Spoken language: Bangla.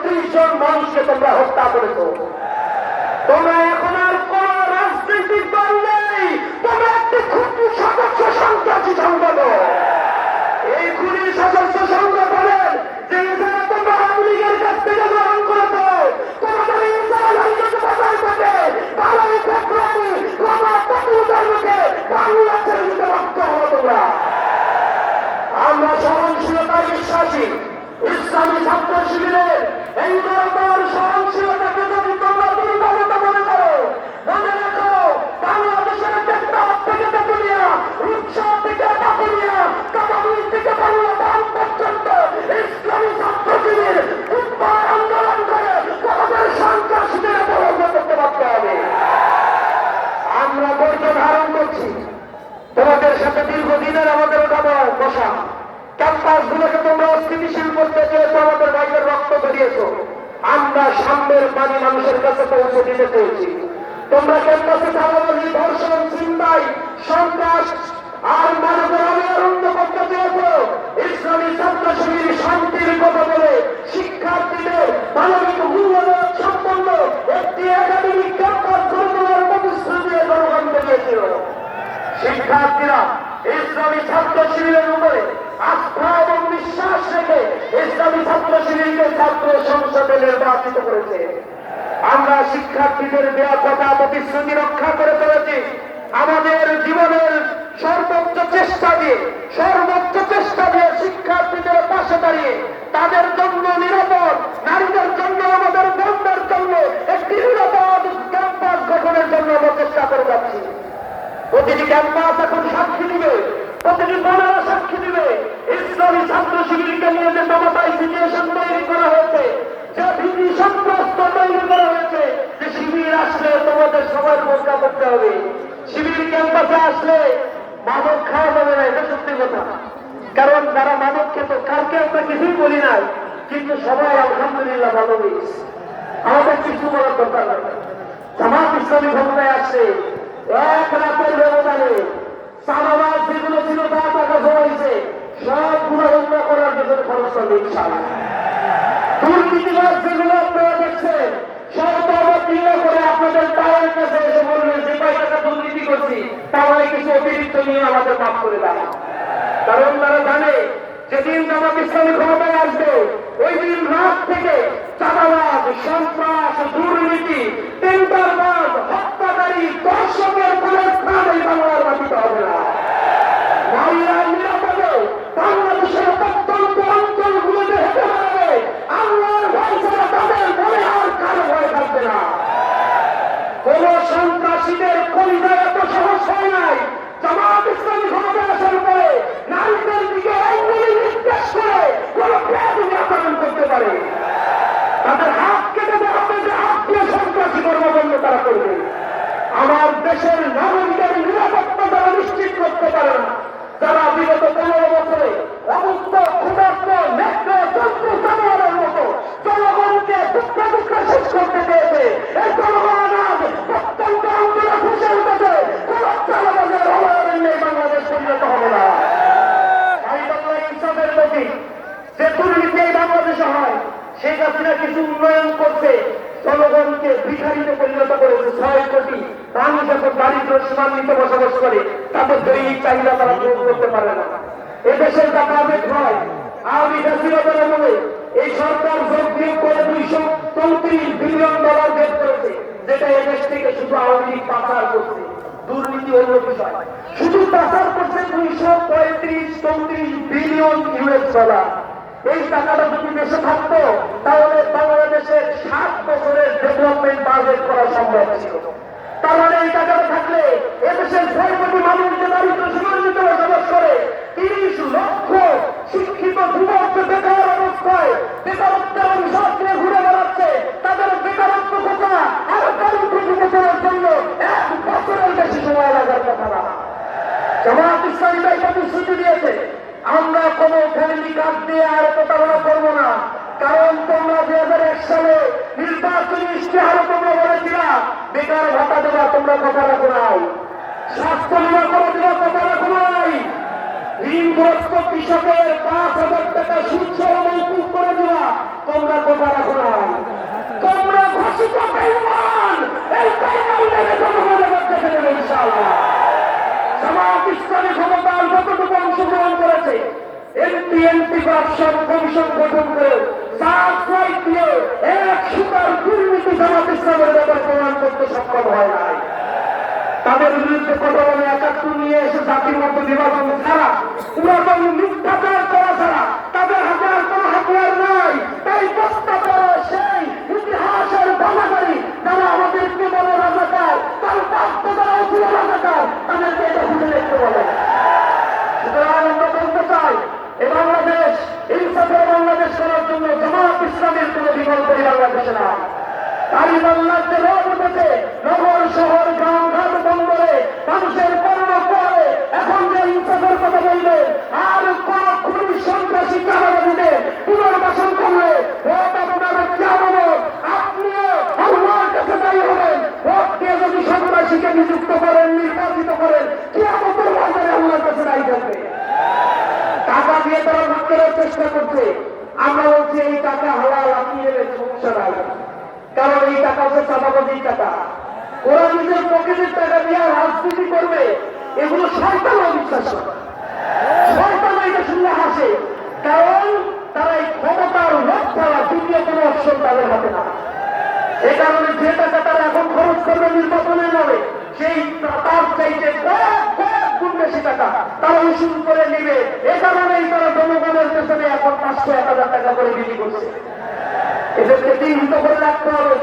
30 জন মানুষকে তোমরা হত্যা করেছো। তোমরা এখন আর কোন রাজনৈতিক দল নেই, তোমরা একটি ক্ষুদ্র সদস্য সন্ত্রাসী সংগঠন। এই খুনি সদস্য সংগঠনের যে ইজারা তোমরা আওয়ামী লীগের কাছ থেকে গ্রহণ করেছো, তোমাদের ইজারা লাইনকে বাজার করতে বাংলাদেশ ফেব্রুয়ারি গণতন্ত্রকে বাংলা ছেড়ে দিতে বাধ্য হলো তোমরা। আমরা সহনশীলতায় বিশ্বাসী। ইসলামী ছাত্র শিবিরের এই ধরনের সহনশীলতাকে যদি তোমরা দুর্বলতা মনে করো, মনে রাখো বাংলাদেশের টেকনাফ থেকে তেতুলিয়া, রূপসা থেকে পাকুড়িয়া, কামারুল থেকে বাংলাদেশ পর্যন্ত ইসলামী ছাত্র শিবির ফুটবল আন্দোলন করে তোমাদের সন্ত্রাসীদের পরাস্ত করতে পারতে হবে। আমরা ধৈর্য ধারণ করছি। তোমাদের সাথে দীর্ঘদিনের আমাদের বসা ক্যাম্পাস গুলোকে তোমরা স্থিতিশীল করতে চেয়েছো, আমাদের ভাইয়ের রক্ত বেরিয়েছ। আমরা সামনের পানি মানুষের কাছে পৌঁছে দিতে চেয়েছি। তোমরা ক্যাম্পাসে চালাবাজি, ধর্ষণ, চিন্তাই, সন্ত্রাস আর মানবের অবরুদ্ধ করতে চেয়েছ। ইসলামী ছাত্র শিবির শান্তির কথা বলে শিক্ষার্থীদের মানবিক মূল্যবোধ সম্পন্ন একটি একাডেমিক ক্যাম্পাস গড়ে তোলার প্রতিশ্রুতি দিয়ে জনগণকে দিয়েছিল। শিক্ষার্থীরা ইসলামী ছাত্র শিবিরের উপরে আস্থা এবং বিশ্বাস রেখে ইসলামী ছাত্র শিবিরকে ছাত্র সংসদে নির্বাচিত করেছে। আমরা শিক্ষার্থীদের দেওয়া কথা প্রতিশ্রুতি রক্ষা করে চলেছি। আমাদের জীবনের সর্বোচ্চ চেষ্টা দিয়ে শিক্ষার্থীদের পাশে দাঁড়িয়ে তাদের জন্য নিরাপদ, নারীদের জন্য, আমাদের বন্ধের জন্য একটি নিরাপদ ক্যাম্পাস গঠনের জন্য আমরা চেষ্টা করে যাচ্ছি। প্রতিটি ক্যাম্পাস এখন সাক্ষী দিবে, প্রতিটি বোনেরা সাক্ষী দিবে ইসলামী ছাত্র শিবিরকে নিয়ে যে মমতায় সিচুয়েশন তৈরি করা হয়েছে, যে ভীতি সন্ত্রস্ত তৈরি করা হয়েছে, যে শিবির আসলে তোমাদের সবার মোকাবিলা করতে হবে। শিবির ক্যাম্পাসে আসলে মাদক খাওয়া যাবে না, এটা সত্যি কথা। কারণ যারা মাদক খেত, কালকে আমরা কিছুই বলি নাই, কিন্তু সবাই আলহামদুলিল্লাহ ভালো হয়েছে। আমাদের কিছু বলার দরকার নাই। জামাত ইসলামী ক্ষমতায় আসছে, এক রাতের ব্যবধানে চাঁদাবাজ যেগুলো ছিল তা টাকা জমাইছে সবগুলো বন্ধ করার পেছনে খরচ করবে ইনশাআল্লাহ। দুর্নীতিবাজ যেগুলো আপনারা দেখছেন সব অবতীর্ণ করে আপনাদের পায়ের কাছে এসে বলবেন যে কয় টাকা দুর্নীতি করছি, তাহলে কিছু অতিরিক্ত নিয়ে আমাদের মাফ করে দেয়। কারণ তারা জানে যেদিন জামাত ইসলামী ক্ষমতায় আসবে ওই দিন রাত থেকে চাঁদাবাজ, সন্ত্রাস, দুর্নীতি, টেন্ডারবাজ, হত্যাকারী, দর্শকের কোন স্থান এই বাংলার মাটিতে হবে না। নারীরা নিরাপদে বাংলাদেশের প্রত্যন্ত অঞ্চলগুলোতে হেঁটে বেড়াবে, আল্লাহর ভয় ছাড়া তাদের মনে আর কারো ভয় থাকবে না। কোন সন্ত্রাসীদের কলিজায় এত সাহস হয় নাই। জামাত ইসলামী ক্ষমতায় আসার পরে নারীদের দিকে অঙ্গুলি নির্দেশ করে কোন বেয়াদবি আচরণ করতে পারে, তাদের হাত কেটে দেওয়া হবে, যে হাত দিয়ে সন্ত্রাসী কর্মকাণ্ড তারা করবে। আমার দেশের নাগরিকের নিরাপত্তা তারা নিশ্চিত করতে পারে না। যারা বিগত 15 বছরে অমুক্ত, ক্ষুধার্ত, নেত্র, জন্তু, জানোয়ারের মতো জনগণকে টুকরা টুকরা শেষ করতে চেয়েছে, এই জনগণ আজ প্রত্যন্ত অঞ্চলে খুশি উঠেছে। কোন চালাবাজের অবদান নেই, বাংলাদেশ পরিণত হবে না। এই বাংলা ইনসাফের প্রতি যে দুর্নীতি এই বাংলাদেশে হয়, সেই কাছে কিছু উন্নয়ন করছে, জনগণকে ভিখারিতে পরিণত করেছে। 6 কোটি মানুষ এখন দারিদ্র সীমার নিচে বসবাস করে, তাদের দৈনিক চাহিদা তারা পূরণ করতে পারে না। এদেশের টাকা বের হয় আওয়ামী ফ্যাসিবাদের আমলে এই সরকার যোগ বিয়োগ করে $234 বিলিয়ন বের করেছে, যেটা এদেশ থেকে শুধু আওয়ামী লীগ পাচার করছে। দুর্নীতি অন্য বিষয়, শুধু পাচার করছে $234 বিলিয়ন US। এই টাকাটা যদি দেশে থাকতো তাহলে বাংলাদেশের 7 বছরের ডেভেলপমেন্ট বাজেট করা সম্ভব ছিল। তার মানে এই টাকাটা থাকলে এদেশের 6 কোটি মানুষ যে দারিদ্র সীমার নিচে বসবাস করে, 30 লক্ষ শিক্ষিত যুবক বেকার অবস্থায় বেকারত্বের অভিশাপ নিয়ে ঘুরে বেড়াচ্ছে, তাদের বেকারত্ব কোথা আর দারিদ্র যুবকের জন্য 1 বছরের বেশি সময় লাগার কথা না। জামাত ইসলামী তাই প্রতিশ্রুতি দিয়েছে, আমরা কোন ফ্যামিলি কার্ড দিয়ে আর প্রতারণা করবো না। কারণ তোমরা 2001 সালে নির্বাচনী ইশতেহারে তোমরা বলেছিলা বেকার ভাতা দেওয়া, তোমরা কথা রাখো নাই। স্বাস্থ্য বিমা করে দেওয়া, কথা রাখো নাই। ঋণগ্রস্ত কৃষকের 5,000 টাকা সুদ সহ মৌকুফ করে দেওয়া তোমরা কথা রাখো না। তোমরা ঘোষিত বেঈমান, এই বেঈমান থেকে জনগণের মধ্যে ফেলে দেবে ইনশাআল্লাহ। জামাত ইসলামী ক্ষমতার যতটুকু অংশগ্রহণ করেছে, এমপি করাপশন কমিশন গঠন করে সার্চলাইট দিয়ে এক সুতার দুর্নীতি জামাত ইসলামের ব্যাপারে প্রমাণ করতে সক্ষম হয় নাই। তাদের বিরুদ্ধে কথা বলে 71 নিয়ে এসে জাতির মধ্যে নির্বাচন ছাড়া, পুরাতন মিথ্যাচার করা ছাড়া তাদের হাতে আর কোনো হাতিয়ার নাই। তাই প্রস্তাবের সেই ইতিহাসের বানাগারি যারা আমাদেরকে বলে রাজাকার, তার বাস্তব যারা অধীর রাজাকার, তাদেরকে এটা খুঁজে দেখতে বলে। সুতরাং আমরা বলতে চাই, এ বাংলাদেশ ইনসাফের বাংলাদেশ করার জন্য জামাত ইসলামের কোন বিকল্প বাংলাদেশে নাই। তারই বাংলাদেশে রোড উঠেছে, নগর শহর গ্রাম ঘাট বন্দরে মানুষের পণ্য পরে এখন যে ইনসাফের কথা বলবে আর কোন খুনি সন্ত্রাসী চালাবাদীতে পুনর্বাসন করলে ভোট আপনাদের কেমন আপনিও আল্লাহর কাছে দায়ী হবেন। ভোট দিয়ে যদি সন্ত্রাসীকে নিযুক্ত করেন, নির্বাচিত করেন, কিয়ামতের বাজারে আল্লাহর কাছে দায়ী থাকবে। টাকা দিয়ে তারা ভাগ করার চেষ্টা করছে। আমরা বলছি এই টাকা হালাল, আপনি এলে সমস্যা নাই, কারণ এই টাকা হচ্ছে চাঁদাবাজির টাকা। ওরা নিজের পকেটের টাকা দিয়ে রাজনীতি করবে, এগুলো শয়তানও বিশ্বাস করে। শয়তান এটা শুনলে হাসে, কারণ তারা এই ক্ষমতার লোক ছাড়া দ্বিতীয় কোনো অপশন তাদের হাতে না। এই কারণে যে টাকা তারা এখন খরচ করবে নির্বাচনের নামে, সেই তার চাইতে কয়েক গুণ বেশি টাকা তারা উসুল করে নেবে। এ কারণেই তারা জনগণের পেছনে এখন 500-1000 টাকা করে বিক্রি করছে। এদেরকে চিহ্নিত করে রাখতে হবে।